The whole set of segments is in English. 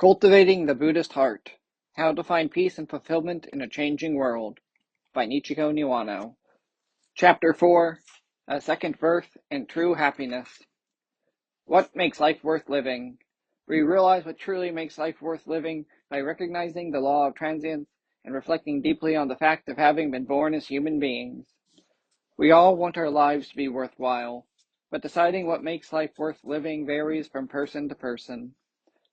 Cultivating the Buddhist Heart: How to Find Peace and Fulfillment in a Changing World by Nichiko Niwano. Chapter 4: A Second Birth and True Happiness. What makes life worth living? We realize what truly makes life worth living by recognizing the law of transience and reflecting deeply on the fact of having been born as human beings. We all want our lives to be worthwhile, but deciding what makes life worth living varies from person to person.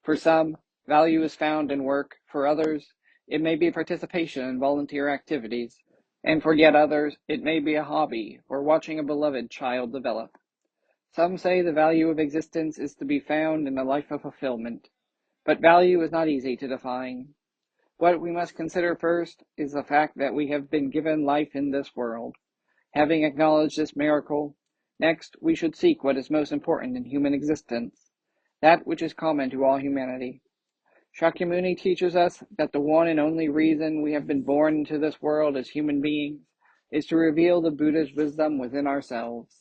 For some, value is found in work. For others, it may be participation in volunteer activities. And for yet others, it may be a hobby or watching a beloved child develop. Some say the value of existence is to be found in a life of fulfillment. But value is not easy to define. What we must consider first is the fact that we have been given life in this world. Having acknowledged this miracle, next we should seek what is most important in human existence, that which is common to all humanity. Shakyamuni teaches us that the one and only reason we have been born into this world as human beings is to reveal the Buddha's wisdom within ourselves.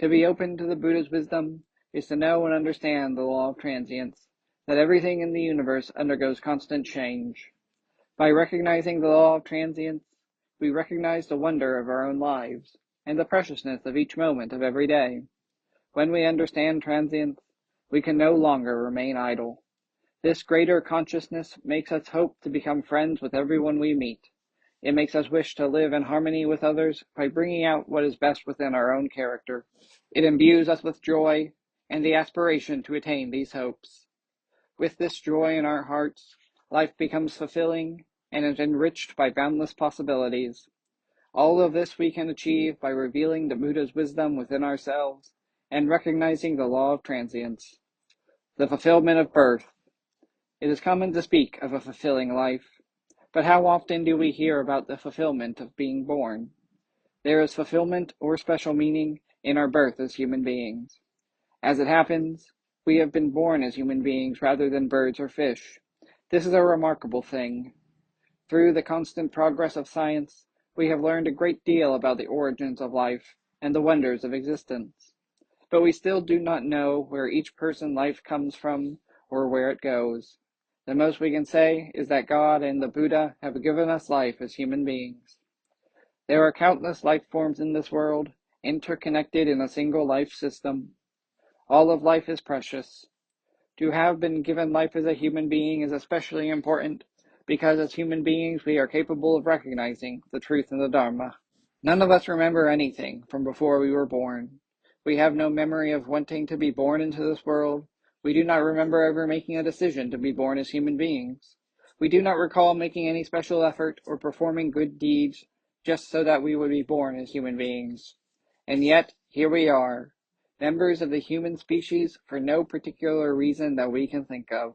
To be open to the Buddha's wisdom is to know and understand the law of transience, that everything in the universe undergoes constant change. By recognizing the law of transience, we recognize the wonder of our own lives and the preciousness of each moment of every day. When we understand transience, we can no longer remain idle. This greater consciousness makes us hope to become friends with everyone we meet. It makes us wish to live in harmony with others by bringing out what is best within our own character. It imbues us with joy and the aspiration to attain these hopes. With this joy in our hearts, life becomes fulfilling and is enriched by boundless possibilities. All of this we can achieve by revealing the Buddha's wisdom within ourselves and recognizing the law of transience. The fulfillment of birth. It is common to speak of a fulfilling life, but how often do we hear about the fulfillment of being born? There is fulfillment or special meaning in our birth as human beings. As it happens, we have been born as human beings rather than birds or fish. This is a remarkable thing. Through the constant progress of science, we have learned a great deal about the origins of life and the wonders of existence. But we still do not know where each person's life comes from or where it goes. The most we can say is that God and the Buddha have given us life as human beings. There are countless life forms in this world, interconnected in a single life system. All of life is precious. To have been given life as a human being is especially important because as human beings we are capable of recognizing the truth in the Dharma. None of us remember anything from before we were born. We have no memory of wanting to be born into this world. We do not remember ever making a decision to be born as human beings. We do not recall making any special effort or performing good deeds just so that we would be born as human beings. And yet, here we are, members of the human species for no particular reason that we can think of.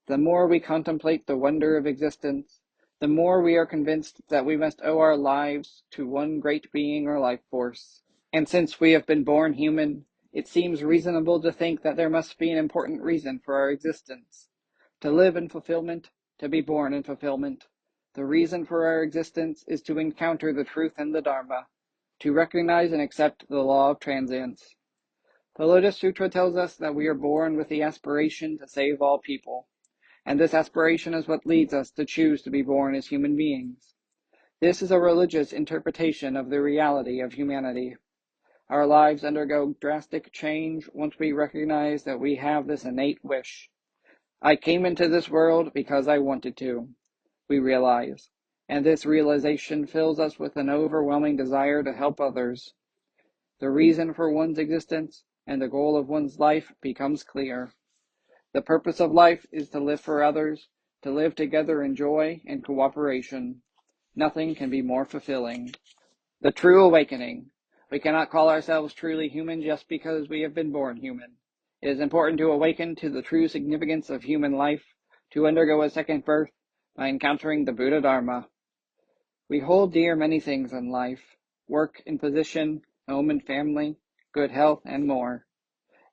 The more we contemplate the wonder of existence, the more we are convinced that we must owe our lives to one great being or life force. And since we have been born human, it seems reasonable to think that there must be an important reason for our existence. To live in fulfillment, to be born in fulfillment. The reason for our existence is to encounter the truth and the Dharma, to recognize and accept the law of transience. The Lotus Sutra tells us that we are born with the aspiration to save all people, and this aspiration is what leads us to choose to be born as human beings. This is a religious interpretation of the reality of humanity. Our lives undergo drastic change once we recognize that we have this innate wish. I came into this world because I wanted to, we realize, and this realization fills us with an overwhelming desire to help others. The reason for one's existence and the goal of one's life becomes clear. The purpose of life is to live for others, to live together in joy and cooperation. Nothing can be more fulfilling. The true awakening. We cannot call ourselves truly human just because we have been born human. It is important to awaken to the true significance of human life, to undergo a second birth by encountering the Buddha Dharma. We hold dear many things in life: work and position, home and family, good health, and more.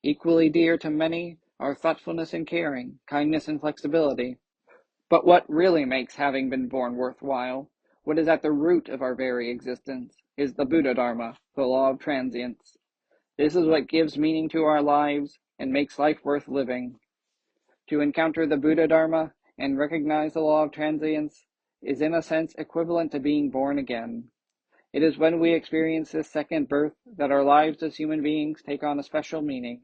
Equally dear to many are thoughtfulness and caring, kindness and flexibility. But what really makes having been born worthwhile, what is at the root of our very existence, is the Buddha Dharma, the law of transience. This is what gives meaning to our lives and makes life worth living. To encounter the Buddha Dharma and recognize the law of transience is in a sense equivalent to being born again. It is when we experience this second birth that our lives as human beings take on a special meaning.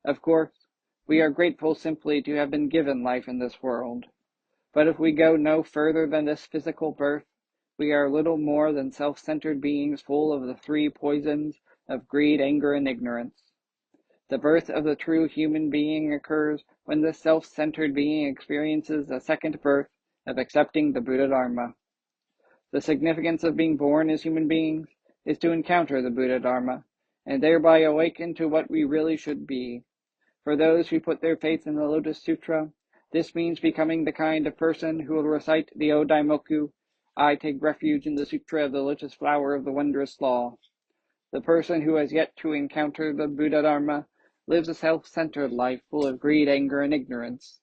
Of course, we are grateful simply to have been given life in this world. But if we go no further than this physical birth, we are little more than self-centered beings full of the three poisons of greed, anger, and ignorance. The birth of the true human being occurs when this self-centered being experiences a second birth of accepting the Buddha Dharma. The significance of being born as human beings is to encounter the Buddha Dharma, and thereby awaken to what we really should be. For those who put their faith in the Lotus Sutra, this means becoming the kind of person who will recite the O-Daimoku, I take refuge in the Sutra of the Lotus Flower of the Wondrous Law. The person who has yet to encounter the Buddha Dharma lives a self-centered life full of greed, anger, and ignorance.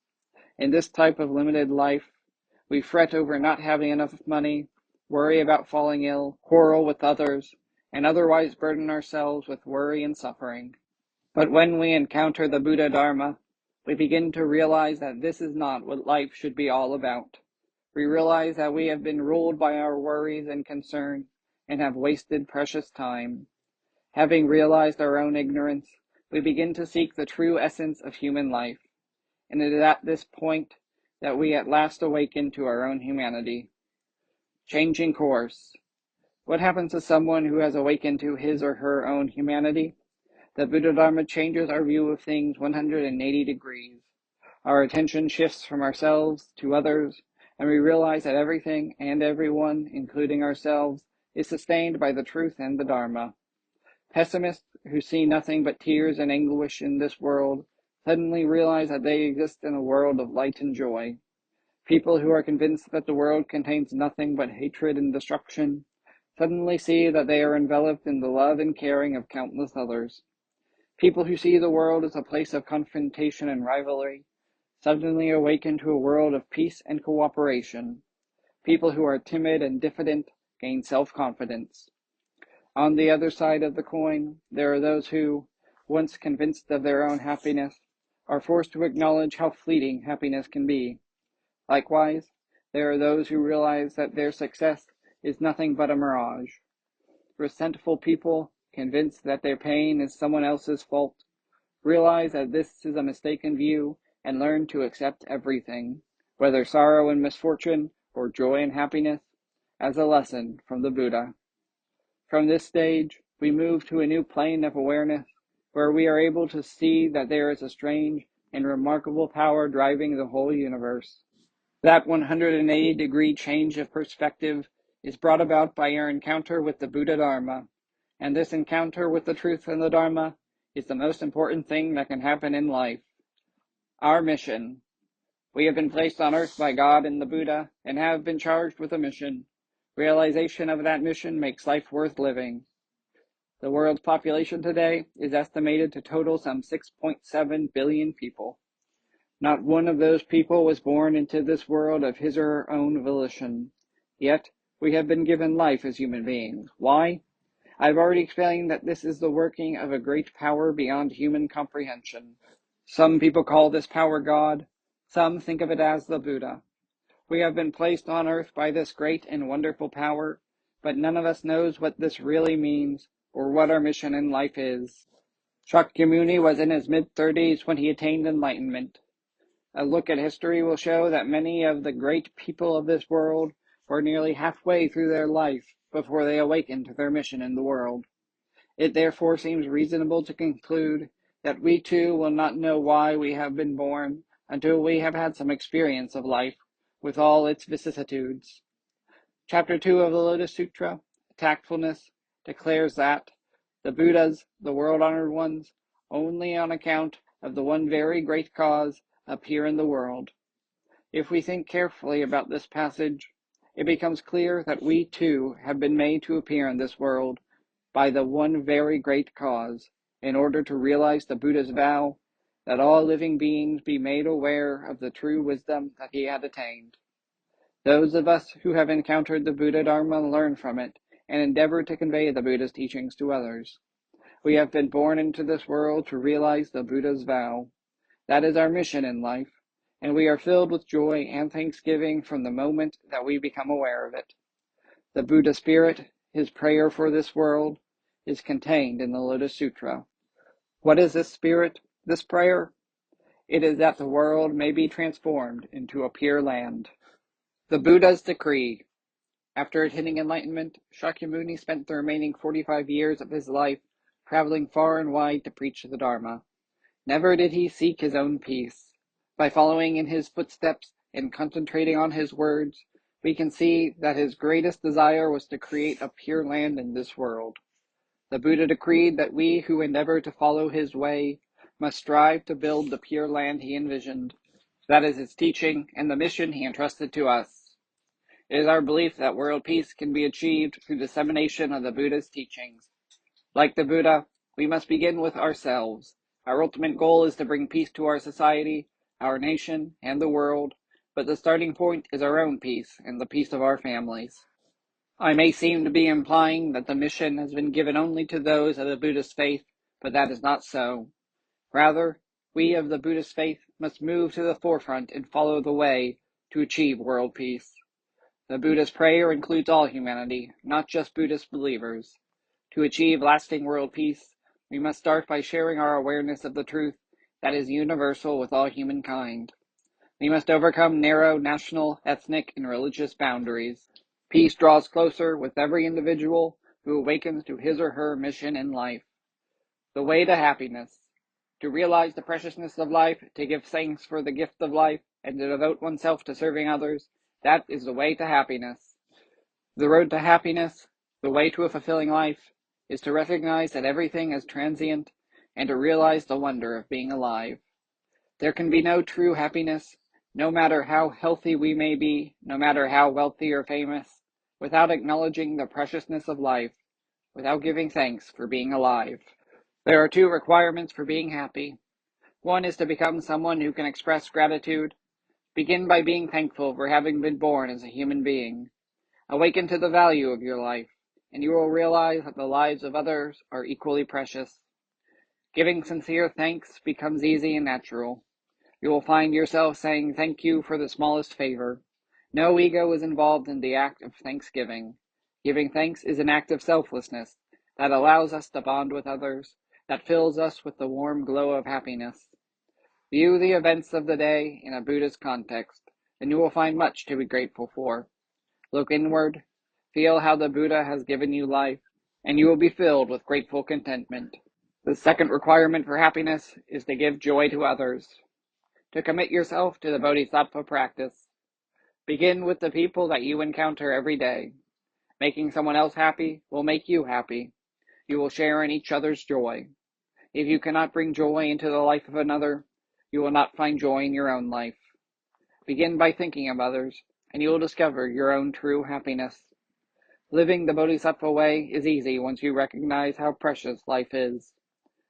In this type of limited life, we fret over not having enough money, worry about falling ill, quarrel with others, and otherwise burden ourselves with worry and suffering. But when we encounter the Buddha Dharma, we begin to realize that this is not what life should be all about. We realize that we have been ruled by our worries and concerns and have wasted precious time. Having realized our own ignorance, we begin to seek the true essence of human life, and it is at this point that we at last awaken to our own humanity. Changing course. What happens to someone who has awakened to his or her own humanity? The Buddha Dharma changes our view of things 180 degrees. Our attention shifts from ourselves to others, and we realize that everything and everyone, including ourselves, is sustained by the truth and the Dharma. Pessimists who see nothing but tears and anguish in this world suddenly realize that they exist in a world of light and joy. People who are convinced that the world contains nothing but hatred and destruction suddenly see that they are enveloped in the love and caring of countless others. People who see the world as a place of confrontation and rivalry suddenly awaken to a world of peace and cooperation. People who are timid and diffident gain self-confidence. On the other side of the coin, there are those who, once convinced of their own happiness, are forced to acknowledge how fleeting happiness can be. Likewise, there are those who realize that their success is nothing but a mirage. Resentful people, convinced that their pain is someone else's fault, realize that this is a mistaken view and learn to accept everything, whether sorrow and misfortune or joy and happiness, as a lesson from the Buddha. From this stage, we move to a new plane of awareness where we are able to see that there is a strange and remarkable power driving the whole universe. That 180-degree change of perspective is brought about by our encounter with the Buddha Dharma, and this encounter with the truth and the Dharma is the most important thing that can happen in life. Our mission. We have been placed on earth by God and the Buddha and have been charged with a mission. Realization of that mission makes life worth living. The world's population today is estimated to total some 6.7 billion people. Not one of those people was born into this world of his or her own volition. Yet, we have been given life as human beings. Why? I've already explained that this is the working of a great power beyond human comprehension. Some people call this power God. Some think of it as the Buddha. We have been placed on earth by this great and wonderful power, but none of us knows what this really means or what our mission in life is. Shakyamuni was in his mid-30s when he attained enlightenment. A look at history will show that many of the great people of this world were nearly halfway through their life before they awakened to their mission in the world. It therefore seems reasonable to conclude that we too will not know why we have been born until we have had some experience of life with all its vicissitudes. Chapter 2 of the Lotus Sutra, Tactfulness, declares that the Buddhas, the world-honored ones, only on account of the one very great cause appear in the world. If we think carefully about this passage, it becomes clear that we too have been made to appear in this world by the one very great cause, in order to realize the Buddha's vow that all living beings be made aware of the true wisdom that he had attained. Those of us who have encountered the Buddha Dharma learn from it and endeavor to convey the Buddha's teachings to others. We have been born into this world to realize the Buddha's vow. That is our mission in life, and we are filled with joy and thanksgiving from the moment that we become aware of it. The Buddha spirit, his prayer for this world, is contained in the Lotus Sutra. What is this spirit, this prayer? It is that the world may be transformed into a pure land. The Buddha's decree. After attaining enlightenment, Shakyamuni spent the remaining 45 years of his life traveling far and wide to preach the Dharma. Never did he seek his own peace. By following in his footsteps and concentrating on his words, we can see that his greatest desire was to create a pure land in this world. The Buddha decreed that we who endeavor to follow his way must strive to build the pure land he envisioned. That is his teaching and the mission he entrusted to us. It is our belief that world peace can be achieved through dissemination of the Buddha's teachings. Like the Buddha, we must begin with ourselves. Our ultimate goal is to bring peace to our society, our nation, and the world, but the starting point is our own peace and the peace of our families. I may seem to be implying that the mission has been given only to those of the Buddhist faith, but that is not so. Rather, we of the Buddhist faith must move to the forefront and follow the way to achieve world peace. The Buddha's prayer includes all humanity, not just Buddhist believers. To achieve lasting world peace, we must start by sharing our awareness of the truth that is universal with all humankind. We must overcome narrow national, ethnic, and religious boundaries. Peace draws closer with every individual who awakens to his or her mission in life. The way to happiness. To realize the preciousness of life, to give thanks for the gift of life, and to devote oneself to serving others, that is the way to happiness. The road to happiness, the way to a fulfilling life, is to recognize that everything is transient and to realize the wonder of being alive. There can be no true happiness, no matter how healthy we may be, no matter how wealthy or famous, without acknowledging the preciousness of life, without giving thanks for being alive. There are two requirements for being happy. One is to become someone who can express gratitude. Begin by being thankful for having been born as a human being. Awaken to the value of your life, and you will realize that the lives of others are equally precious. Giving sincere thanks becomes easy and natural. You will find yourself saying thank you for the smallest favor. No ego is involved in the act of thanksgiving. Giving thanks is an act of selflessness that allows us to bond with others, that fills us with the warm glow of happiness. View the events of the day in a Buddhist context, and you will find much to be grateful for. Look inward, feel how the Buddha has given you life, and you will be filled with grateful contentment. The second requirement for happiness is to give joy to others. To commit yourself to the Bodhisattva practice. Begin with the people that you encounter every day. Making someone else happy will make you happy. You will share in each other's joy. If you cannot bring joy into the life of another, you will not find joy in your own life. Begin by thinking of others, and you will discover your own true happiness. Living the Bodhisattva way is easy once you recognize how precious life is.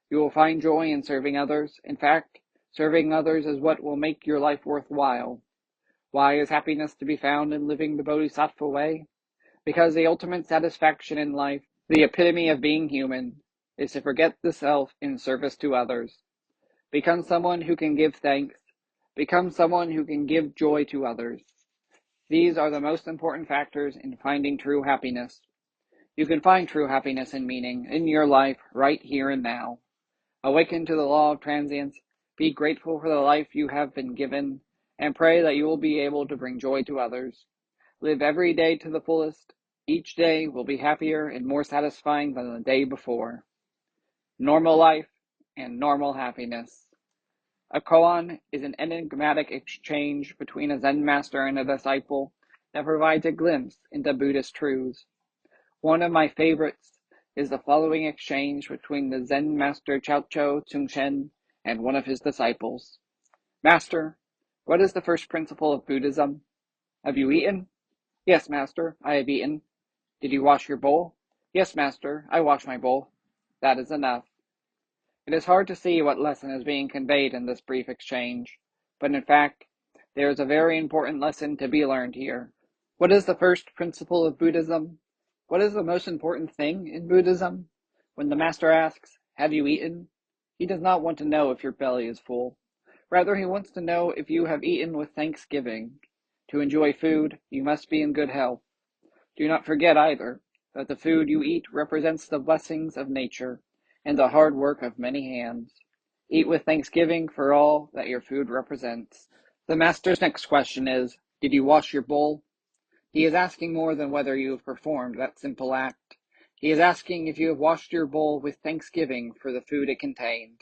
You will find joy in serving others. In fact, serving others is what will make your life worthwhile. Why is happiness to be found in living the Bodhisattva way? Because the ultimate satisfaction in life, the epitome of being human, is to forget the self in service to others. Become someone who can give thanks. Become someone who can give joy to others. These are the most important factors in finding true happiness. You can find true happiness and meaning in your life right here and now. Awaken to the law of transience, be grateful for the life you have been given, and pray that you will be able to bring joy to others. Live every day to the fullest. Each day will be happier and more satisfying than the day before. Normal life and normal happiness. A koan is an enigmatic exchange between a Zen master and a disciple that provides a glimpse into Buddhist truths. One of my favorites is the following exchange between the Zen master Chaocho Tsungshen and one of his disciples. Master, what is the first principle of Buddhism? Have you eaten? Yes, master, I have eaten. Did you wash your bowl? Yes, master, I washed my bowl. That is enough. It is hard to see what lesson is being conveyed in this brief exchange, but in fact, there is a very important lesson to be learned here. What is the first principle of Buddhism? What is the most important thing in Buddhism? When the master asks, "Have you eaten?" he does not want to know if your belly is full. Rather, he wants to know if you have eaten with thanksgiving. To enjoy food, you must be in good health. Do not forget either that the food you eat represents the blessings of nature and the hard work of many hands. Eat with thanksgiving for all that your food represents. The master's next question is, did you wash your bowl? He is asking more than whether you have performed that simple act. He is asking if you have washed your bowl with thanksgiving for the food it contained.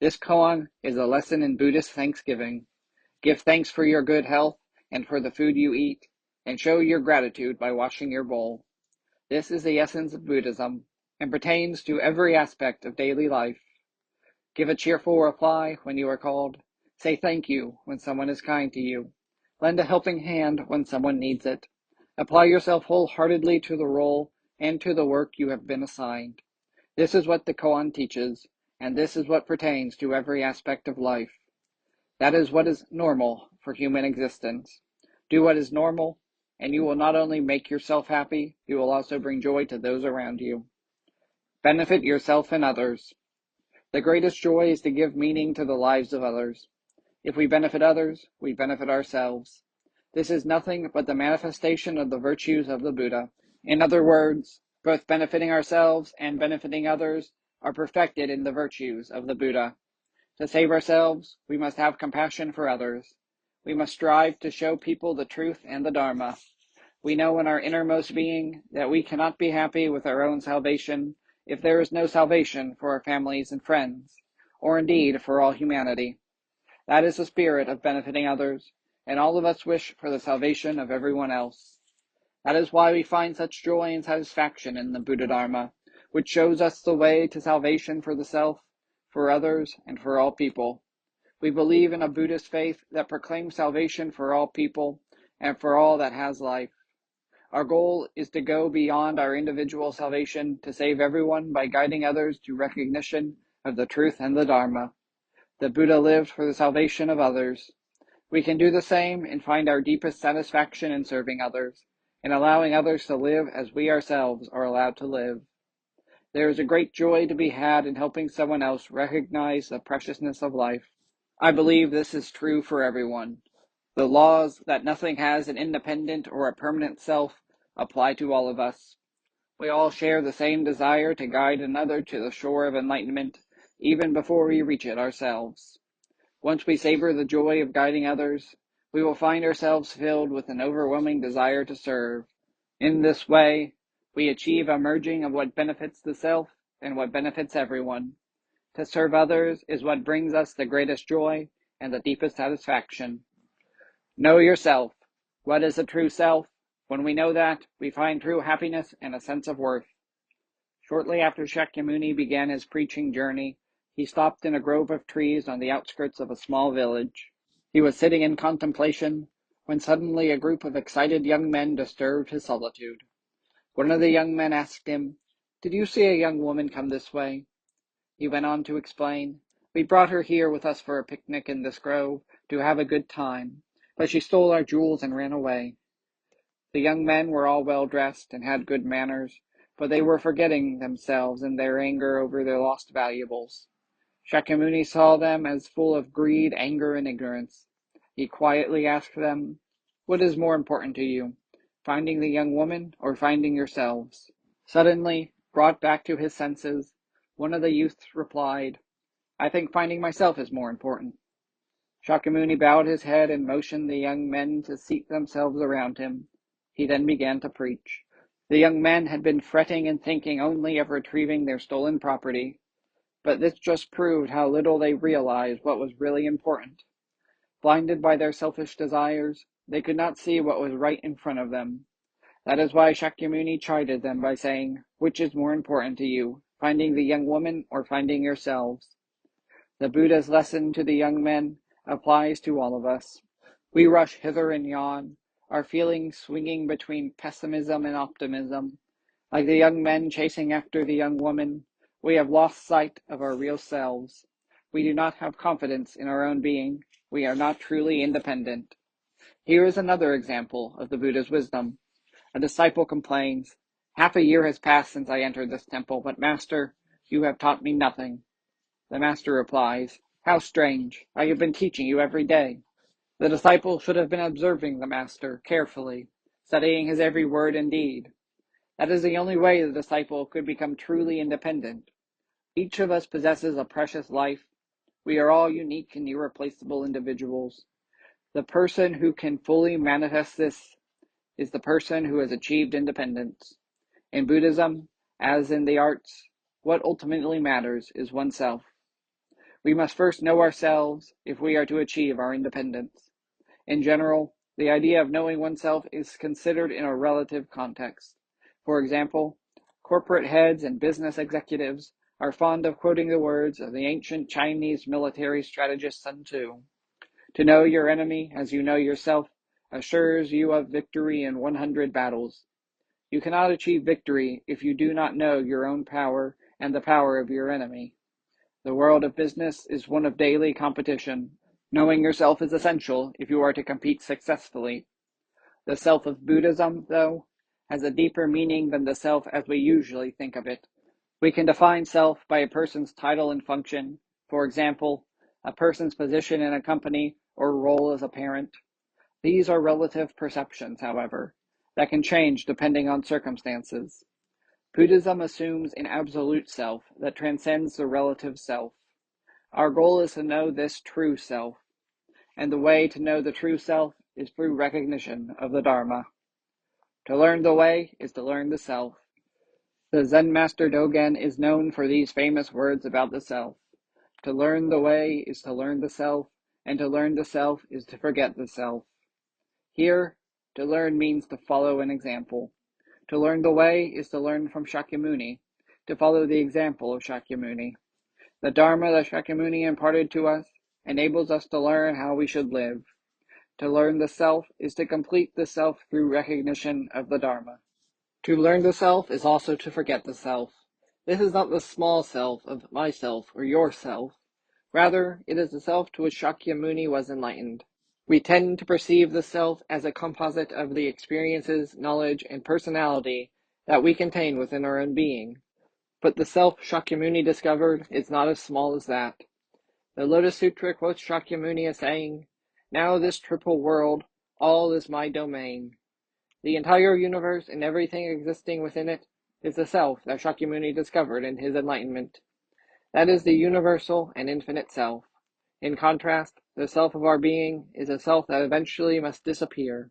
This koan is a lesson in Buddhist thanksgiving. Give thanks for your good health and for the food you eat, and show your gratitude by washing your bowl. This is the essence of Buddhism, and pertains to every aspect of daily life. Give a cheerful reply when you are called. Say thank you when someone is kind to you. Lend a helping hand when someone needs it. Apply yourself wholeheartedly to the role and to the work you have been assigned. This is what the koan teaches, and this is what pertains to every aspect of life. That is what is normal for human existence. Do what is normal, and you will not only make yourself happy, you will also bring joy to those around you. Benefit yourself and others. The greatest joy is to give meaning to the lives of others. If we benefit others, we benefit ourselves. This is nothing but the manifestation of the virtues of the Buddha. In other words, both benefiting ourselves and benefiting others are perfected in the virtues of the Buddha. To save ourselves, we must have compassion for others. We must strive to show people the truth and the Dharma. We know in our innermost being that we cannot be happy with our own salvation if there is no salvation for our families and friends, or indeed for all humanity. That is the spirit of benefiting others, and all of us wish for the salvation of everyone else. That is why we find such joy and satisfaction in the Buddha Dharma, which shows us the way to salvation for the self, for others, and for all people. We believe in a Buddhist faith that proclaims salvation for all people and for all that has life. Our goal is to go beyond our individual salvation to save everyone by guiding others to recognition of the truth and the Dharma. The Buddha lived for the salvation of others. We can do the same and find our deepest satisfaction in serving others, and allowing others to live as we ourselves are allowed to live. There is a great joy to be had in helping someone else recognize the preciousness of life. I believe this is true for everyone. The laws that nothing has an independent or a permanent self apply to all of us. We all share the same desire to guide another to the shore of enlightenment, even before we reach it ourselves. Once we savor the joy of guiding others, we will find ourselves filled with an overwhelming desire to serve. In this way, we achieve a merging of what benefits the self and what benefits everyone. To serve others is what brings us the greatest joy and the deepest satisfaction. Know yourself. What is a true self? When we know that, we find true happiness and a sense of worth. Shortly after Shakyamuni began his preaching journey, he stopped in a grove of trees on the outskirts of a small village. He was sitting in contemplation when suddenly a group of excited young men disturbed his solitude. One of the young men asked him, "Did you see a young woman come this way?" He went on to explain, "We brought her here with us for a picnic in this grove to have a good time, but she stole our jewels and ran away." The young men were all well dressed and had good manners, but they were forgetting themselves in their anger over their lost valuables. Shakyamuni saw them as full of greed, anger, and ignorance. He quietly asked them, "What is more important to you, finding the young woman or finding yourselves?" Suddenly, brought back to his senses, one of the youths replied, "I think finding myself is more important." Shakyamuni bowed his head and motioned the young men to seat themselves around him. He then began to preach. The young men had been fretting and thinking only of retrieving their stolen property, but this just proved how little they realized what was really important. Blinded by their selfish desires, they could not see what was right in front of them. That is why Shakyamuni chided them by saying, "Which is more important to you, finding the young woman or finding yourselves?" The Buddha's lesson to the young men applies to all of us. We rush hither and yon, our feelings swinging between pessimism and optimism. Like the young men chasing after the young woman, we have lost sight of our real selves. We do not have confidence in our own being. We are not truly independent. Here is another example of the Buddha's wisdom. A disciple complains, "Half a year has passed since I entered this temple, but Master, you have taught me nothing." The Master replies, How strange! I have been teaching you every day. The disciple should have been observing the master carefully, studying his every word and deed. That is the only way the disciple could become truly independent. Each of us possesses a precious life. We are all unique and irreplaceable individuals. The person who can fully manifest this is the person who has achieved independence. In Buddhism, as in the arts, what ultimately matters is oneself. We must first know ourselves if we are to achieve our independence. In general, the idea of knowing oneself is considered in a relative context. For example, corporate heads and business executives are fond of quoting the words of the ancient Chinese military strategist Sun Tzu. To know your enemy as you know yourself assures you of victory in 100 battles. You cannot achieve victory if you do not know your own power and the power of your enemy. The world of business is one of daily competition. Knowing yourself is essential if you are to compete successfully. The self of Buddhism, though, has a deeper meaning than the self as we usually think of it. We can define self by a person's title and function, for example, a person's position in a company or role as a parent. These are relative perceptions, however, that can change depending on circumstances. Buddhism assumes an absolute self that transcends the relative self. Our goal is to know this true self, and the way to know the true self is through recognition of the Dharma. To learn the way is to learn the self. The Zen master Dogen is known for these famous words about the self. To learn the way is to learn the self, and to learn the self is to forget the self. Here, to learn means to follow an example. To learn the way is to learn from Shakyamuni, to follow the example of Shakyamuni. The Dharma that Shakyamuni imparted to us enables us to learn how we should live. To learn the self is to complete the self through recognition of the Dharma. To learn the self is also to forget the self. This is not the small self of myself or yourself. Rather, it is the self to which Shakyamuni was enlightened. We tend to perceive the self as a composite of the experiences, knowledge, and personality that we contain within our own being. But the self Shakyamuni discovered is not as small as that. The Lotus Sutra quotes Shakyamuni as saying, "Now this triple world, all is my domain." The entire universe and everything existing within it is the self that Shakyamuni discovered in his enlightenment. That is the universal and infinite self. In contrast, the self of our being is a self that eventually must disappear.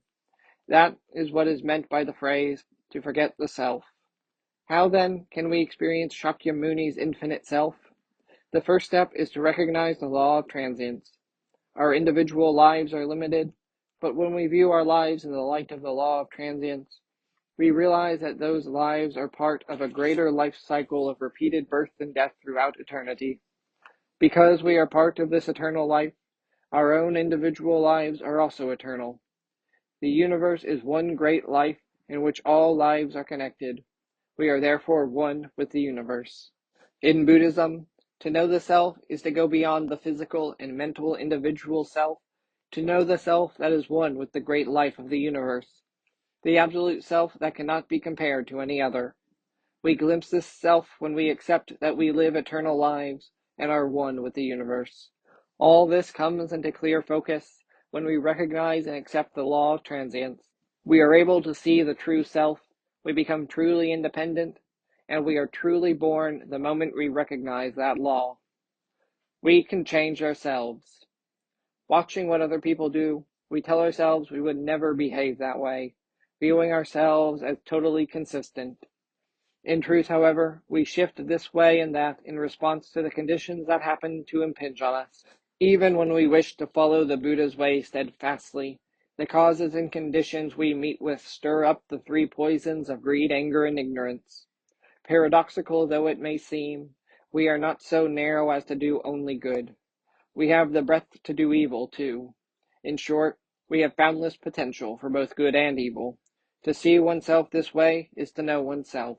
That is what is meant by the phrase, to forget the self. How then can we experience Shakyamuni's infinite self? The first step is to recognize the law of transience. Our individual lives are limited, but when we view our lives in the light of the law of transience, we realize that those lives are part of a greater life cycle of repeated birth and death throughout eternity. Because we are part of this eternal life, our own individual lives are also eternal. The universe is one great life in which all lives are connected. We are therefore one with the universe. In Buddhism, to know the self is to go beyond the physical and mental individual self, to know the self that is one with the great life of the universe, the absolute self that cannot be compared to any other. We glimpse this self when we accept that we live eternal lives and are one with the universe. All this comes into clear focus when we recognize and accept the law of transience. We are able to see the true self, we become truly independent, and we are truly born the moment we recognize that law. We can change ourselves. Watching what other people do, we tell ourselves we would never behave that way, viewing ourselves as totally consistent. In truth, however, we shift this way and that in response to the conditions that happen to impinge on us. Even when we wish to follow the Buddha's way steadfastly, the causes and conditions we meet with stir up the three poisons of greed, anger, and ignorance. Paradoxical though it may seem, we are not so narrow as to do only good. We have the breadth to do evil, too. In short, we have boundless potential for both good and evil. To see oneself this way is to know oneself.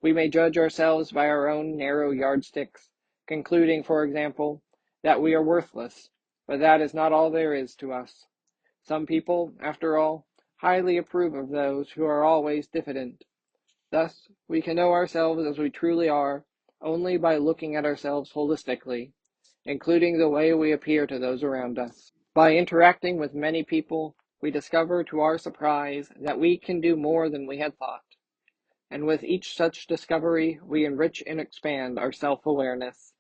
We may judge ourselves by our own narrow yardsticks, concluding, for example, that we are worthless, but that is not all there is to us. Some people, after all, highly approve of those who are always diffident. Thus, we can know ourselves as we truly are only by looking at ourselves holistically. including the way we appear to those around us. By interacting with many people, we discover to our surprise that we can do more than we had thought. And with each such discovery, we enrich and expand our self-awareness.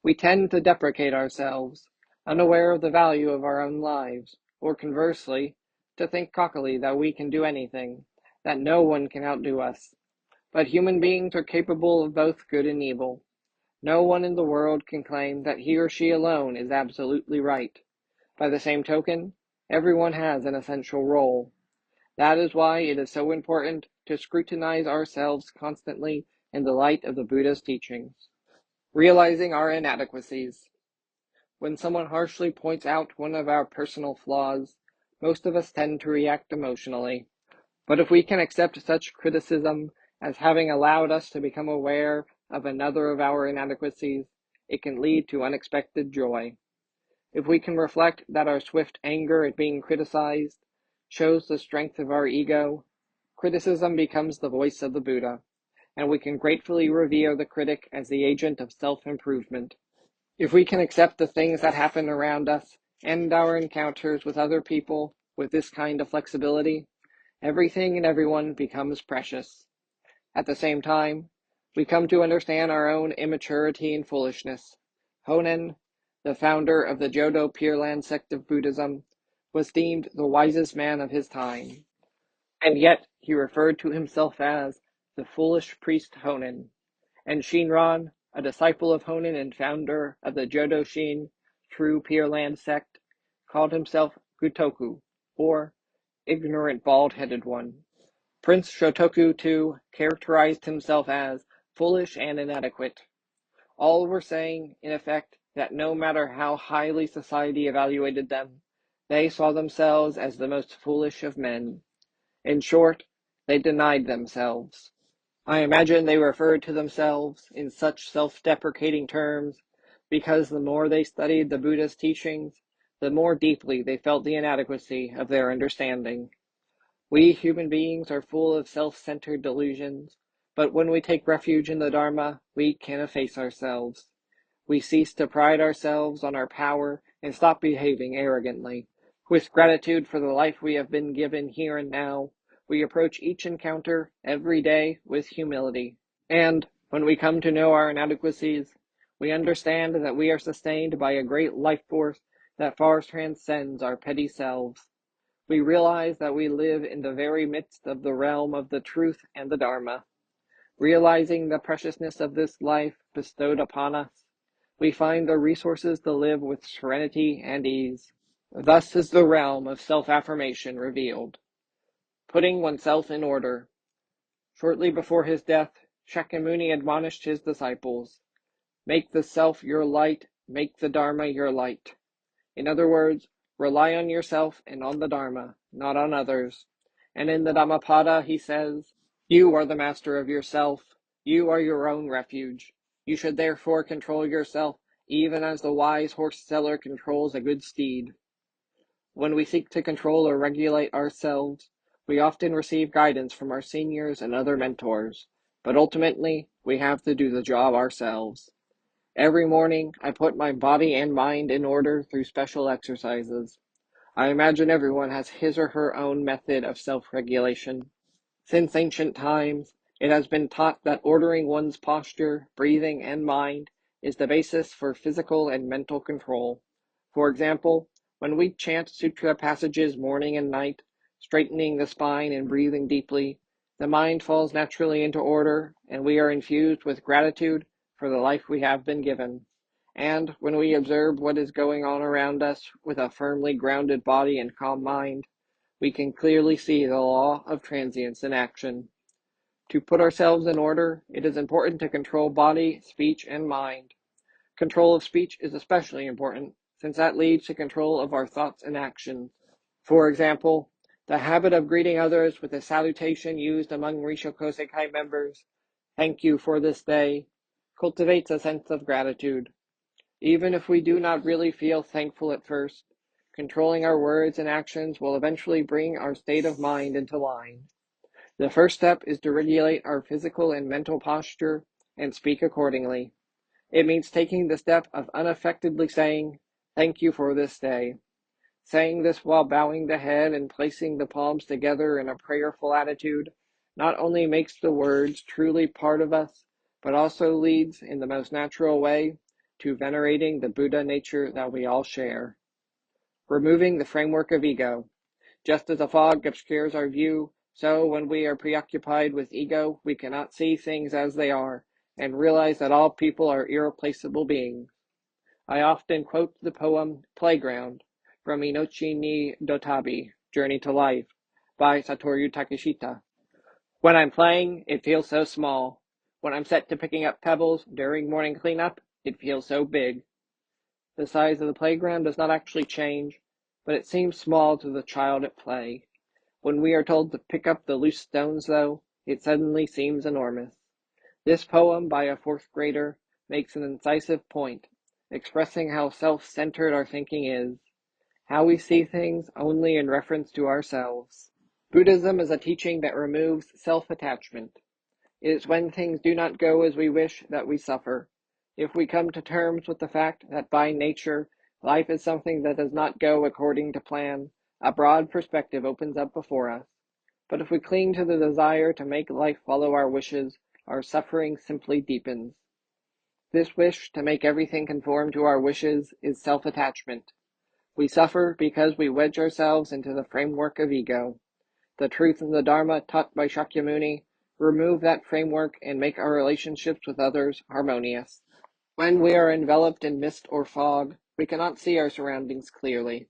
We tend to deprecate ourselves, unaware of the value of our own lives, or conversely, to think cockily that we can do anything, that no one can outdo us. But human beings are capable of both good and evil. No one in the world can claim that he or she alone is absolutely right. By the same token, everyone has an essential role. That is why it is so important to scrutinize ourselves constantly in the light of the Buddha's teachings. Realizing our inadequacies. When someone harshly points out one of our personal flaws, most of us tend to react emotionally. But if we can accept such criticism as having allowed us to become aware of another of our inadequacies, it can lead to unexpected joy. If we can reflect that our swift anger at being criticized shows the strength of our ego, criticism becomes the voice of the Buddha, and we can gratefully revere the critic as the agent of self-improvement. If we can accept the things that happen around us and our encounters with other people with this kind of flexibility, everything and everyone becomes precious. At the same time, we come to understand our own immaturity and foolishness. Honen, the founder of the Jodo Pure Land sect of Buddhism, was deemed the wisest man of his time, and yet he referred to himself as the foolish priest Honen. And Shinran, a disciple of Honen and founder of the Jodo Shin True Pure Land sect, called himself Gutoku, or ignorant bald-headed one. Prince Shotoku, too, characterized himself as foolish and inadequate. All were saying, in effect, that no matter how highly society evaluated them, they saw themselves as the most foolish of men. In short, they denied themselves. I imagine they referred to themselves in such self-deprecating terms because the more they studied the Buddha's teachings, the more deeply they felt the inadequacy of their understanding. We human beings are full of self-centered delusions, but when we take refuge in the Dharma, we can efface ourselves. We cease to pride ourselves on our power and stop behaving arrogantly. With gratitude for the life we have been given here and now, we approach each encounter every day with humility. And when we come to know our inadequacies, we understand that we are sustained by a great life force that far transcends our petty selves. We realize that we live in the very midst of the realm of the truth and the Dharma. Realizing the preciousness of this life bestowed upon us, we find the resources to live with serenity and ease. Thus is the realm of self-affirmation revealed. Putting oneself in order. Shortly before his death, Shakyamuni admonished his disciples, "Make the self your light, make the Dharma your light." In other words, rely on yourself and on the Dharma, not on others. And in the Dhammapada he says, "You are the master of yourself. You are your own refuge. You should therefore control yourself, even as the wise horse seller controls a good steed." When we seek to control or regulate ourselves, we often receive guidance from our seniors and other mentors, but ultimately, we have to do the job ourselves. Every morning, I put my body and mind in order through special exercises. I imagine everyone has his or her own method of self-regulation. Since ancient times, it has been taught that ordering one's posture, breathing, and mind is the basis for physical and mental control. For example, when we chant sutra passages morning and night, straightening the spine and breathing deeply, the mind falls naturally into order, and we are infused with gratitude for the life we have been given. And when we observe what is going on around us with a firmly grounded body and calm mind, we can clearly see the law of transience in action. To put ourselves in order, it is important to control body, speech, and mind. Control of speech is especially important, since that leads to control of our thoughts and actions. For example, the habit of greeting others with a salutation used among Risshō Kōsei Kai members, "Thank you for this day," cultivates a sense of gratitude. Even if we do not really feel thankful at first, controlling our words and actions will eventually bring our state of mind into line. The first step is to regulate our physical and mental posture and speak accordingly. It means taking the step of unaffectedly saying, "Thank you for this day." Saying this while bowing the head and placing the palms together in a prayerful attitude not only makes the words truly part of us, but also leads, in the most natural way, to venerating the Buddha nature that we all share. Removing the framework of ego. Just as a fog obscures our view, so when we are preoccupied with ego, we cannot see things as they are, and realize that all people are irreplaceable beings. I often quote the poem Playground from Inochi ni Dotabi, Journey to Life, by Satoru Takeshita. When I'm playing, it feels so small. When I'm set to picking up pebbles during morning cleanup, it feels so big. The size of the playground does not actually change, but it seems small to the child at play. When we are told to pick up the loose stones, though, it suddenly seems enormous. This poem by a fourth grader makes an incisive point, expressing how self-centered our thinking is, how we see things only in reference to ourselves. Buddhism is a teaching that removes self-attachment. It is when things do not go as we wish that we suffer. If we come to terms with the fact that by nature, life is something that does not go according to plan, a broad perspective opens up before us. But if we cling to the desire to make life follow our wishes, our suffering simply deepens. This wish to make everything conform to our wishes is self-attachment. We suffer because we wedge ourselves into the framework of ego. The truth and the Dharma taught by Shakyamuni remove that framework and make our relationships with others harmonious. When we are enveloped in mist or fog, we cannot see our surroundings clearly.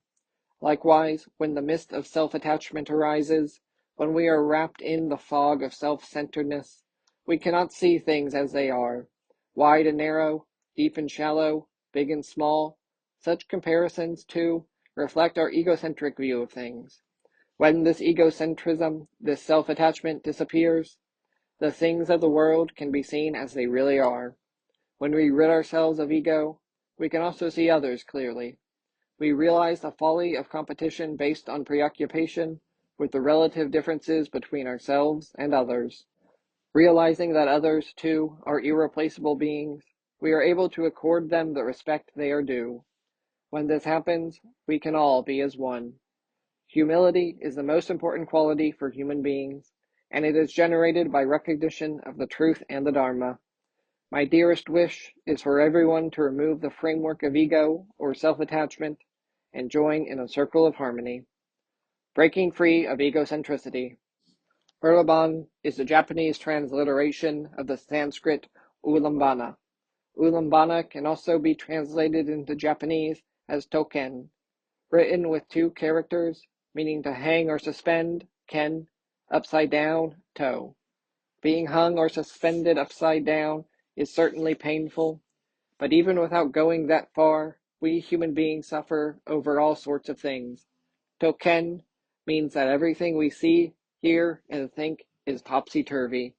Likewise, when the mist of self-attachment arises, when we are wrapped in the fog of self-centeredness, we cannot see things as they are, wide and narrow, deep and shallow, big and small. Such comparisons, too, reflect our egocentric view of things. When this egocentrism, this self-attachment disappears, the things of the world can be seen as they really are. When we rid ourselves of ego, we can also see others clearly. We realize the folly of competition based on preoccupation with the relative differences between ourselves and others. Realizing that others, too, are irreplaceable beings, we are able to accord them the respect they are due. When this happens, we can all be as one. Humility is the most important quality for human beings, and it is generated by recognition of the truth and the Dharma. My dearest wish is for everyone to remove the framework of ego or self-attachment and join in a circle of harmony. Breaking free of egocentricity. Urlaban is the Japanese transliteration of the Sanskrit ulambana. Ulambana can also be translated into Japanese as token, written with two characters, meaning to hang or suspend, ken, upside down, toe. Being hung or suspended upside down is certainly painful, but even without going that far, we human beings suffer over all sorts of things. Token means that everything we see, hear, and think is topsy-turvy.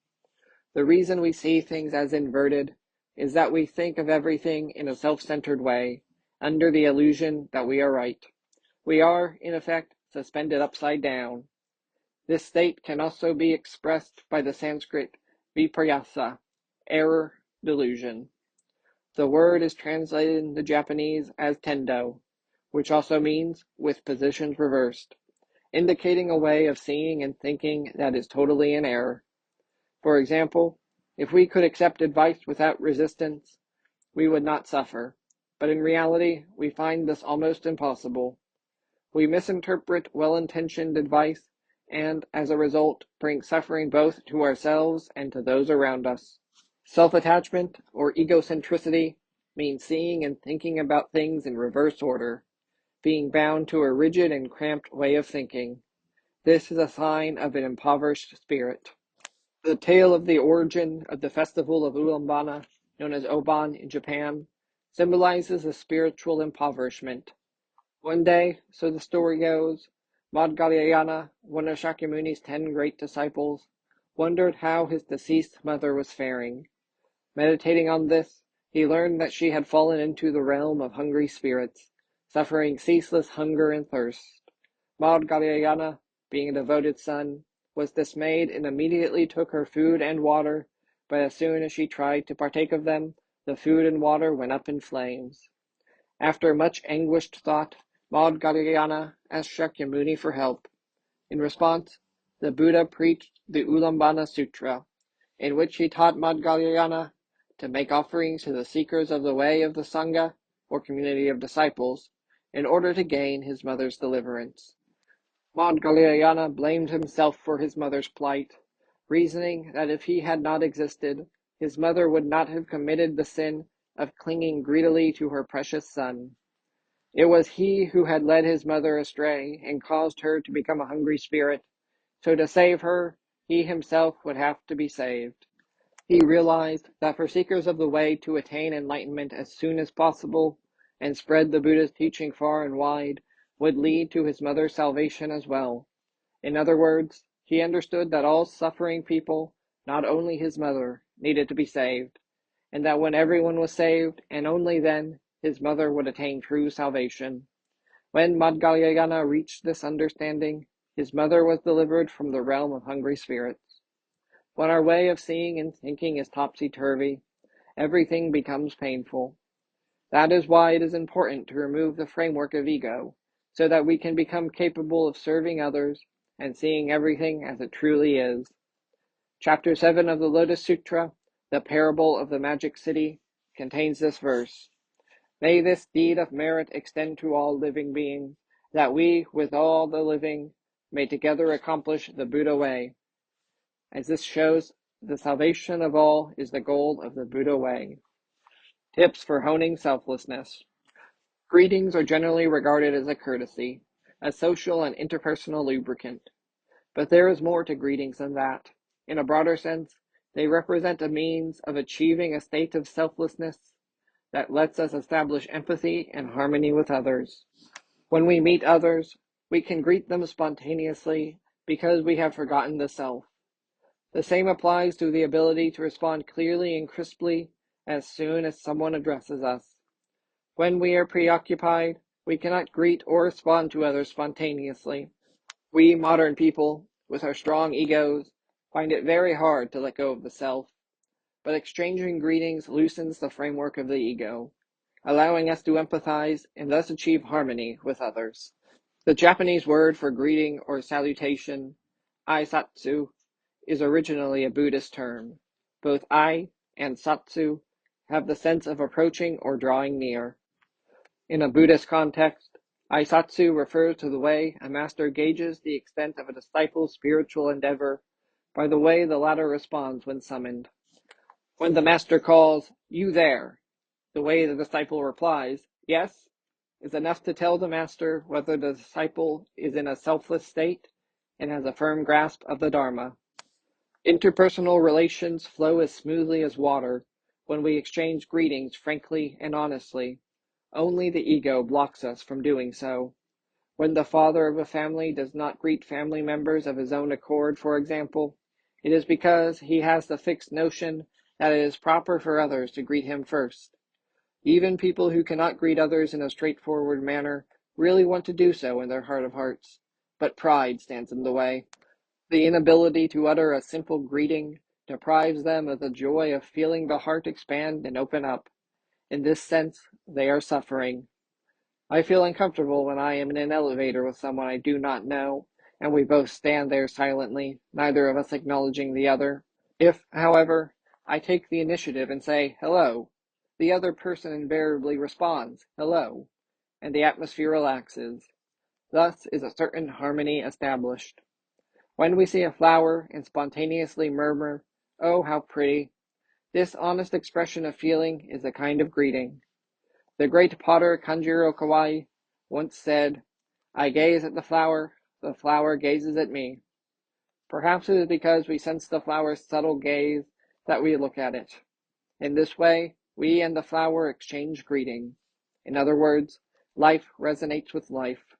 The reason we see things as inverted is that we think of everything in a self-centered way, under the illusion that we are right. We are, in effect, suspended upside down. This state can also be expressed by the Sanskrit viparyasa, error, delusion. The word is translated into Japanese as tendo, which also means with positions reversed, indicating a way of seeing and thinking that is totally in error. For example, if we could accept advice without resistance, we would not suffer, but in reality, we find this almost impossible. We misinterpret well-intentioned advice and, as a result, bring suffering both to ourselves and to those around us. Self-attachment, or egocentricity, means seeing and thinking about things in reverse order, being bound to a rigid and cramped way of thinking. This is a sign of an impoverished spirit. The tale of the origin of the festival of Ulambana, known as Oban in Japan, symbolizes a spiritual impoverishment. One day, so the story goes, Madhgalyayana, one of Shakyamuni's 10 great disciples, wondered how his deceased mother was faring. Meditating on this, he learned that she had fallen into the realm of hungry spirits, suffering ceaseless hunger and thirst. Madhgalyayana, being a devoted son, was dismayed and immediately took her food and water, but as soon as she tried to partake of them, The food and water went up in flames. After much anguished thought, Maudgalyayana asked Shakyamuni for help. In response, the Buddha preached the Ulambana Sutra, in which he taught Maudgalyayana to make offerings to the seekers of the way of the Sangha, or community of disciples, in order to gain his mother's deliverance. Maudgalyayana blamed himself for his mother's plight, reasoning that if he had not existed, his mother would not have committed the sin of clinging greedily to her precious son. It was he who had led his mother astray and caused her to become a hungry spirit, so to save her, he himself would have to be saved. He realized that for seekers of the way to attain enlightenment as soon as possible and spread the Buddha's teaching far and wide would lead to his mother's salvation as well. In other words, he understood that all suffering people, not only his mother, needed to be saved, and that when everyone was saved, and only then, his mother would attain true salvation. When Maudgalyayana reached this understanding, his mother was delivered from the realm of hungry spirits. When our way of seeing and thinking is topsy-turvy, everything becomes painful. That is why it is important to remove the framework of ego, so that we can become capable of serving others and seeing everything as it truly is. Chapter 7 of the Lotus Sutra, the parable of the magic city, contains this verse. May this deed of merit extend to all living beings, that we, with all the living, may together accomplish the Buddha way. As this shows, the salvation of all is the goal of the Buddha way. Tips for honing selflessness. Greetings are generally regarded as a courtesy, a social and interpersonal lubricant. But there is more to greetings than that. In a broader sense, they represent a means of achieving a state of selflessness that lets us establish empathy and harmony with others. When we meet others, we can greet them spontaneously because we have forgotten the self. The same applies to the ability to respond clearly and crisply as soon as someone addresses us. When we are preoccupied, we cannot greet or respond to others spontaneously. We modern people, with our strong egos, find it very hard to let go of the self, but exchanging greetings loosens the framework of the ego, allowing us to empathize and thus achieve harmony with others. The Japanese word for greeting or salutation, aisatsu, is originally a Buddhist term. Both ai and satsu have the sense of approaching or drawing near. In a Buddhist context, aisatsu refers to the way a master gauges the extent of a disciple's spiritual endeavor by the way the latter responds when summoned. When the master calls, "You there," the way the disciple replies, "Yes," is enough to tell the master whether the disciple is in a selfless state and has a firm grasp of the Dharma. Interpersonal relations flow as smoothly as water when we exchange greetings frankly and honestly. Only the ego blocks us from doing so. When the father of a family does not greet family members of his own accord, for example, it is because he has the fixed notion that it is proper for others to greet him first. Even people who cannot greet others in a straightforward manner really want to do so in their heart of hearts, but pride stands in the way. The inability to utter a simple greeting deprives them of the joy of feeling the heart expand and open up. In this sense, they are suffering. I feel uncomfortable when I am in an elevator with someone I do not know, and we both stand there silently, neither of us acknowledging the other. If, however, I take the initiative and say, "Hello," the other person invariably responds, "Hello," and the atmosphere relaxes. Thus is a certain harmony established. When we see a flower and spontaneously murmur, "Oh, how pretty," this honest expression of feeling is a kind of greeting. The great potter Kanjiro Kawai once said, "I gaze at the flower gazes at me." Perhaps it is because we sense the flower's subtle gaze that we look at it. In this way, we and the flower exchange greeting. In other words, life resonates with life.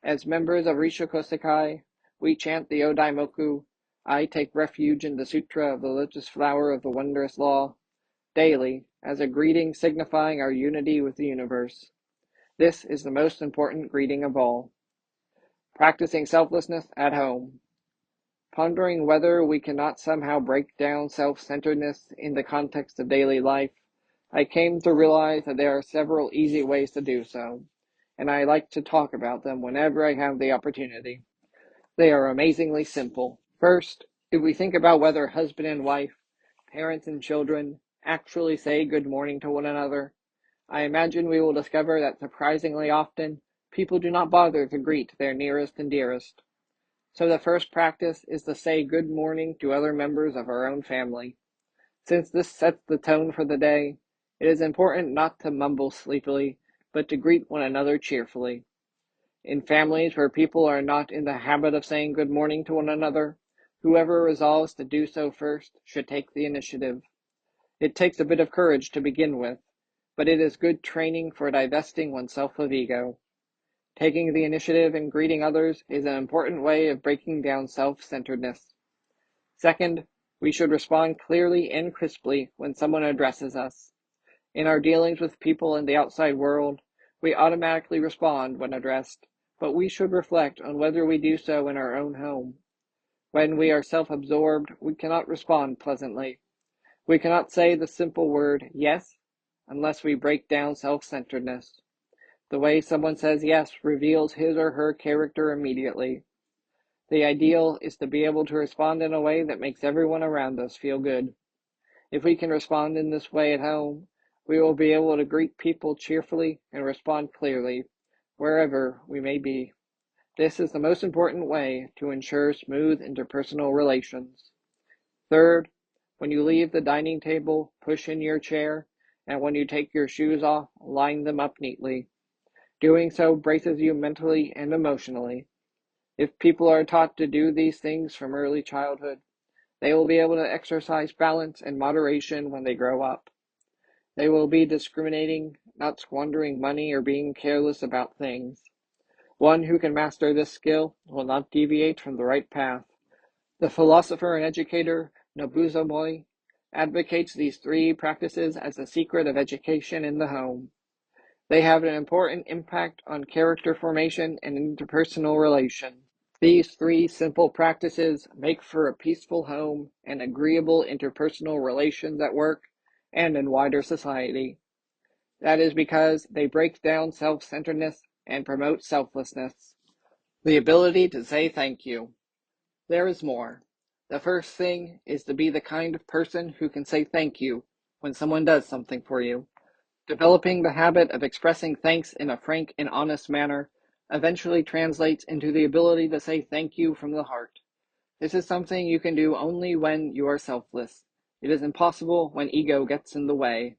As members of Risshō Kōsei Kai, we chant the Odaimoku, "I take refuge in the Sutra of the Lotus Flower of the Wondrous Law," daily, as a greeting signifying our unity with the universe. This is the most important greeting of all. Practicing selflessness at home. Pondering whether we cannot somehow break down self-centeredness in the context of daily life, I came to realize that there are several easy ways to do so, and I like to talk about them whenever I have the opportunity. They are amazingly simple. First, if we think about whether husband and wife, parents and children, actually say good morning to one another, I imagine we will discover that surprisingly often, people do not bother to greet their nearest and dearest. So the first practice is to say good morning to other members of our own family. Since this sets the tone for the day, it is important not to mumble sleepily, but to greet one another cheerfully. In families where people are not in the habit of saying good morning to one another, whoever resolves to do so first should take the initiative. It takes a bit of courage to begin with, but it is good training for divesting oneself of ego. Taking the initiative and greeting others is an important way of breaking down self-centeredness. Second, we should respond clearly and crisply when someone addresses us. In our dealings with people in the outside world, we automatically respond when addressed, but we should reflect on whether we do so in our own home. When we are self-absorbed, we cannot respond pleasantly. We cannot say the simple word yes unless we break down self-centeredness. The way someone says yes reveals his or her character immediately. The ideal is to be able to respond in a way that makes everyone around us feel good. If we can respond in this way at home, we will be able to greet people cheerfully and respond clearly, wherever we may be. This is the most important way to ensure smooth interpersonal relations. Third, when you leave the dining table, push in your chair, and when you take your shoes off, line them up neatly. Doing so braces you mentally and emotionally. If people are taught to do these things from early childhood, they will be able to exercise balance and moderation when they grow up. They will be discriminating, not squandering money or being careless about things. One who can master this skill will not deviate from the right path. The philosopher and educator Nobuzo Moi advocates these three practices as the secret of education in the home. They have an important impact on character formation and interpersonal relations. These three simple practices make for a peaceful home and agreeable interpersonal relations at work and in wider society. That is because they break down self-centeredness and promote selflessness. The ability to say thank you. There is more. The first thing is to be the kind of person who can say thank you when someone does something for you. Developing the habit of expressing thanks in a frank and honest manner eventually translates into the ability to say thank you from the heart. This is something you can do only when you are selfless. It is impossible when ego gets in the way.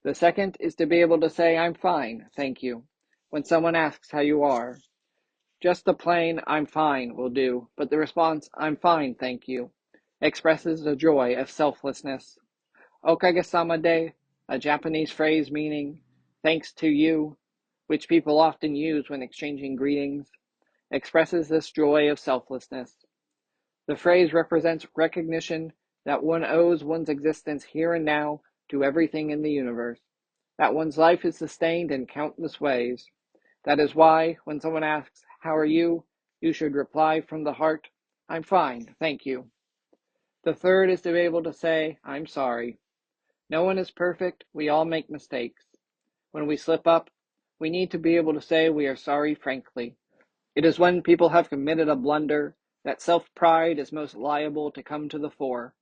The second is to be able to say, I'm fine, thank you, when someone asks how you are. Just the plain, I'm fine, will do, but the response, I'm fine, thank you, expresses the joy of selflessness. Okage-sama de, a Japanese phrase meaning, thanks to you, which people often use when exchanging greetings, expresses this joy of selflessness. The phrase represents recognition that one owes one's existence here and now to everything in the universe, that one's life is sustained in countless ways. That is why, when someone asks, how are you? You should reply from the heart, I'm fine, thank you. The third is to be able to say, I'm sorry. No one is perfect, we all make mistakes. When we slip up, we need to be able to say we are sorry frankly. It is when people have committed a blunder that self-pride is most liable to come to the fore.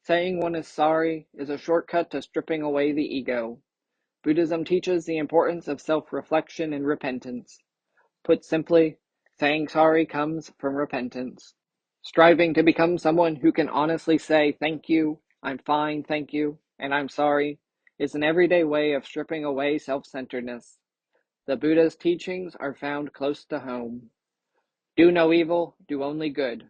Saying one is sorry is a shortcut to stripping away the ego. Buddhism teaches the importance of self-reflection and repentance. Put simply, saying sorry comes from repentance. Striving to become someone who can honestly say thank you, I'm fine, thank you, and I'm sorry is an everyday way of stripping away self-centeredness. The Buddha's teachings are found close to home. Do no evil, do only good.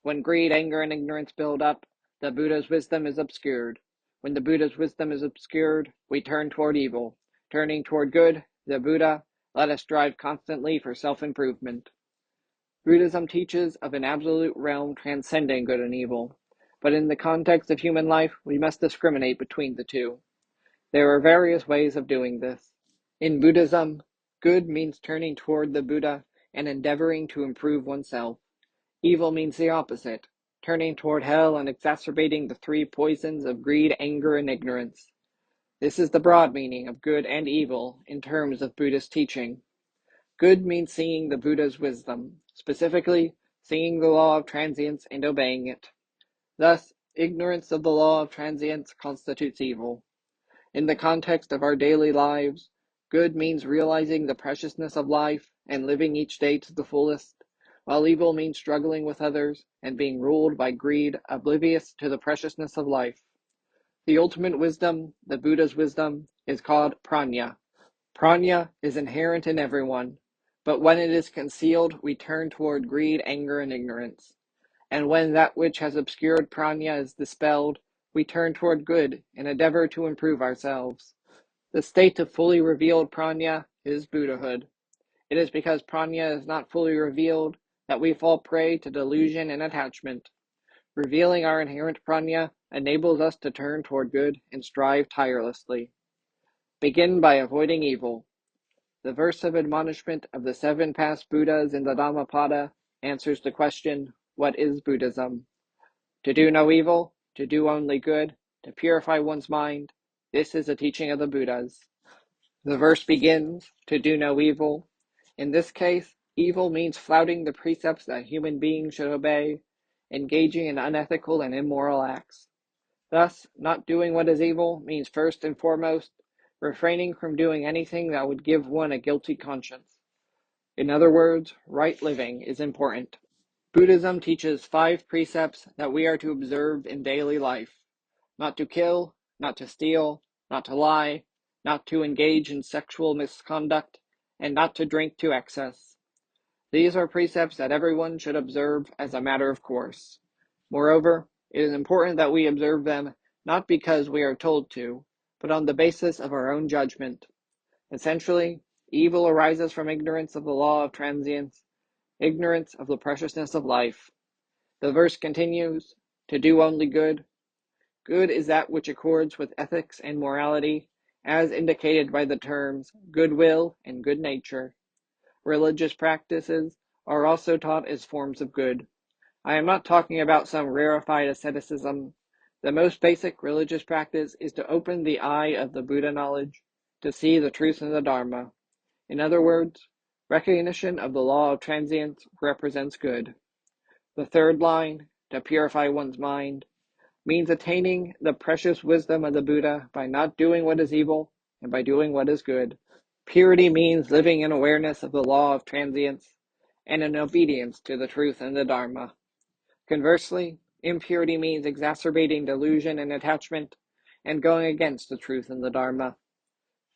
When greed, anger, and ignorance build up, the Buddha's wisdom is obscured. When the Buddha's wisdom is obscured, we turn toward evil. Turning toward good, the Buddha, let us strive constantly for self-improvement. Buddhism teaches of an absolute realm transcending good and evil, but in the context of human life, we must discriminate between the two. There are various ways of doing this. In Buddhism, good means turning toward the Buddha and endeavoring to improve oneself. Evil means the opposite, turning toward hell and exacerbating the three poisons of greed, anger, and ignorance. This is the broad meaning of good and evil in terms of Buddhist teaching. Good means seeing the Buddha's wisdom, specifically seeing the law of transience and obeying it. Thus, ignorance of the law of transience constitutes evil. In the context of our daily lives, good means realizing the preciousness of life and living each day to the fullest, while evil means struggling with others and being ruled by greed, oblivious to the preciousness of life. The ultimate wisdom, the Buddha's wisdom, is called prajna. Prajna is inherent in everyone, but when it is concealed, we turn toward greed, anger, and ignorance. And when that which has obscured prajna is dispelled, we turn toward good and endeavor to improve ourselves. The state of fully revealed prajna is Buddhahood. It is because prajna is not fully revealed that we fall prey to delusion and attachment. Revealing our inherent prajna enables us to turn toward good and strive tirelessly. Begin by avoiding evil. The verse of admonishment of the 7 past Buddhas in the Dhammapada answers the question, what is Buddhism? To do no evil, to do only good, to purify one's mind, this is the teaching of the Buddhas. The verse begins, to do no evil. In this case, evil means flouting the precepts that human beings should obey, engaging in unethical and immoral acts. Thus, not doing what is evil means first and foremost refraining from doing anything that would give one a guilty conscience. In other words, right living is important. Buddhism teaches 5 precepts that we are to observe in daily life: not to kill, not to steal, not to lie, not to engage in sexual misconduct, and not to drink to excess. These are precepts that everyone should observe as a matter of course. Moreover, it is important that we observe them not because we are told to, but on the basis of our own judgment. Essentially, evil arises from ignorance of the law of transience, ignorance of the preciousness of life. The verse continues, to do only good. Good is that which accords with ethics and morality, as indicated by the terms goodwill and good nature. Religious practices are also taught as forms of good. I am not talking about some rarefied asceticism. The most basic religious practice is to open the eye of the Buddha knowledge, to see the truth in the Dharma. In other words, recognition of the law of transience represents good. The third line, to purify one's mind, means attaining the precious wisdom of the Buddha by not doing what is evil and by doing what is good. Purity means living in awareness of the law of transience and in obedience to the truth and the Dharma. Conversely, impurity means exacerbating delusion and attachment and going against the truth and the Dharma.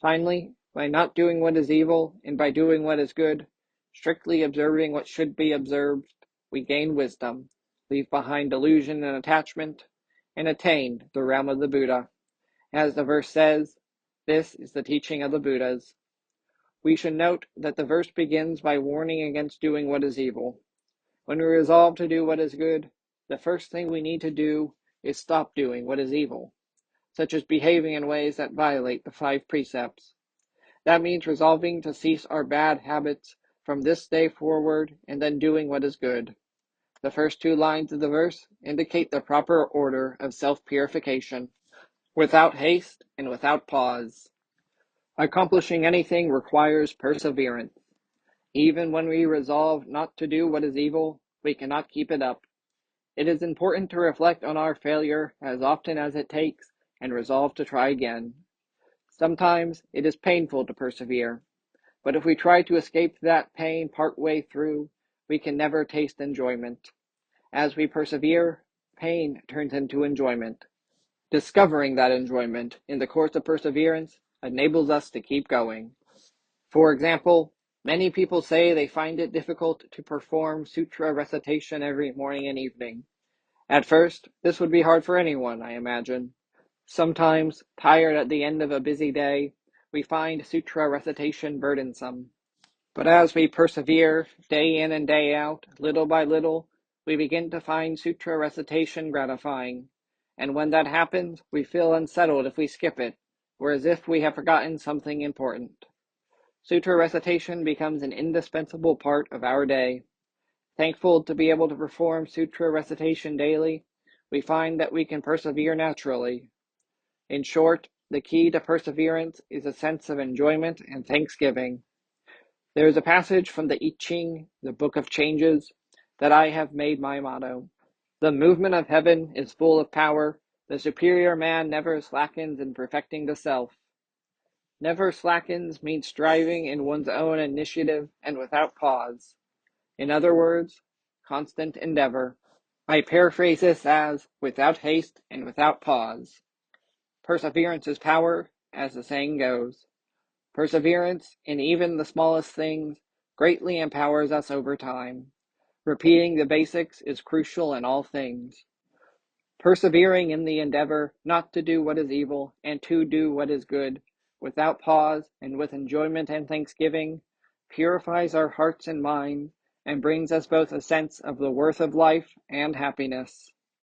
Finally, by not doing what is evil and by doing what is good, strictly observing what should be observed, we gain wisdom, leave behind delusion and attachment, and attain the realm of the Buddha. As the verse says, this is the teaching of the Buddhas. We should note that the verse begins by warning against doing what is evil. When we resolve to do what is good, the first thing we need to do is stop doing what is evil, such as behaving in ways that violate the 5 precepts. That means resolving to cease our bad habits from this day forward and then doing what is good. The first 2 lines of the verse indicate the proper order of self-purification, without haste and without pause. Accomplishing anything requires perseverance. Even when we resolve not to do what is evil, we cannot keep it up. It is important to reflect on our failure as often as it takes and resolve to try again. Sometimes it is painful to persevere, but if we try to escape that pain part way through, we can never taste enjoyment. As we persevere, pain turns into enjoyment. Discovering that enjoyment in the course of perseverance enables us to keep going. For example, many people say they find it difficult to perform sutra recitation every morning and evening. At first, this would be hard for anyone, I imagine. Sometimes, tired at the end of a busy day, we find sutra recitation burdensome. But as we persevere, day in and day out, little by little, we begin to find sutra recitation gratifying. And when that happens, we feel unsettled if we skip it, or as if we have forgotten something important. Sutra recitation becomes an indispensable part of our day. Thankful to be able to perform sutra recitation daily, we find that we can persevere naturally. In short, the key to perseverance is a sense of enjoyment and thanksgiving. There is a passage from the I Ching, the Book of Changes, that I have made my motto. The movement of heaven is full of power. The superior man never slackens in perfecting the self. Never slackens means striving in one's own initiative and without pause. In other words, constant endeavor. I paraphrase this as without haste and without pause. Perseverance is power, as the saying goes. Perseverance in even the smallest things greatly empowers us over time. Repeating the basics is crucial in all things. Persevering in the endeavor not to do what is evil and to do what is good, without pause and with enjoyment and thanksgiving, purifies our hearts and minds and brings us both a sense of the worth of life and happiness.